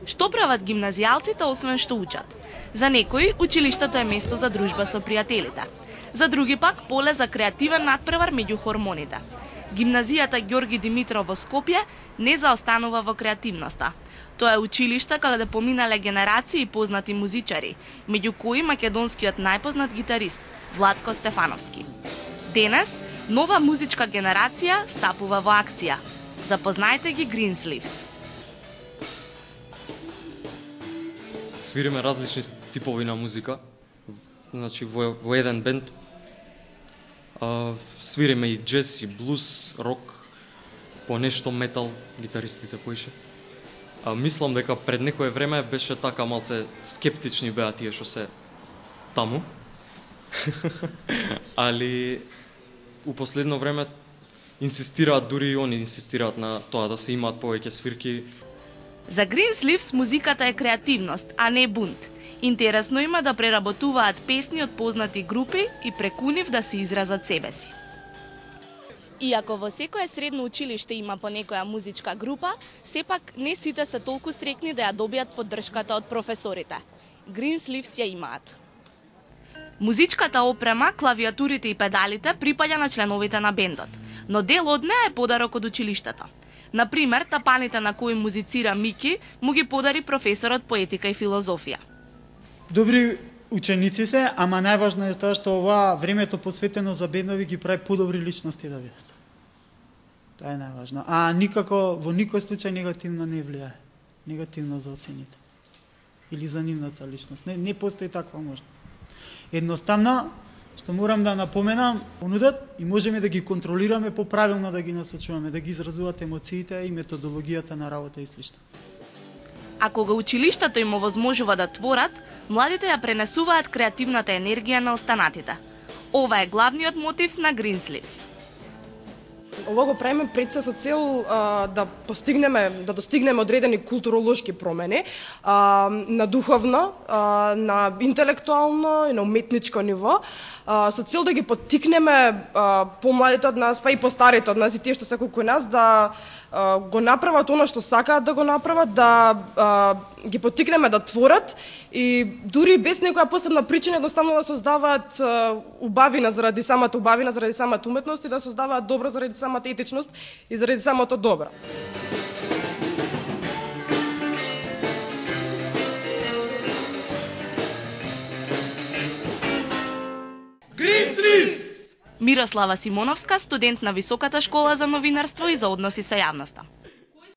Што прават гимназијалците освен што учат? За некои, училиштето е место за дружба со пријателите. За други пак, поле за креативен надпревар меѓу хормоните. Гимназијата Ѓорги Димитров во Скопје не заостанува во креативноста. Тоа е училиште каде поминале генерации познати музичари, меѓу кои македонскиот најпознат гитарист Владко Стефановски. Денес, нова музичка генерација стапува во акција. Запознајте ги Greensleeves. Свириме различни типови на музика, значи во еден бенд. Свириме и джез, и блуз, рок, по нешто метал, гитаристите поише. Мислам дека пред некое време беше така малце скептични беа тие што се таму. Али у последно време инсистираат, дури и они инсистираат на тоа да се имаат повеќе свирки. За Greensleeves музиката е креативност, а не бунт. Интересно има да преработуваат песни од познати групи и преку нив да се изразат себе си. Иако во секое средно училиште има по некоја музичка група, сепак не сите се толку среќни да ја добијат поддршката од професорите. Greensleeves ја имаат. Музичката опрема, клавиатурите и педалите припаѓа на членовите на бендот, но дел од неа е подарок од училиштето. Например, тапаните на кои музицира Мики му ги подари професорот по етика и филозофија. Добри ученици се, ама најважно е тоа што ова времето посветено за бендови ги прави подобри личности да бидат. Тоа е најважно. А никако, во никој случај негативно не влијае. Негативно за оцените. Или за нивната личност. Не постои таква можност. Едноставно, што морам да напоменам, понудат и можеме да ги контролираме поправилно да ги насочуваме, да ги изразуваат емоциите и методологијата на работа и слично. А кога училиштето им овозможува да творат, младите ја пренесуваат креативната енергија на останатите. Ова е главниот мотив на Greensleeves. Ова го правиме пред се со цел да достигнеме одредени културолошки промени на духовно, на интелектуално и на уметничко ниво, со цел да ги поттикнеме помладите од нас, па и постарите од нас и тие што се кој нас да го направат она што сакаат да го направат, да ги поттикнеме да творат и дури без некоја посебна причина едноставно да создаваат убавина заради самата убавина, заради самата уметност и да создаваат добро заради самата етичност и заради самото добро. Greensleeves! Мирослава Симоновска, студент на Високата школа за новинарство и за односи со јавноста.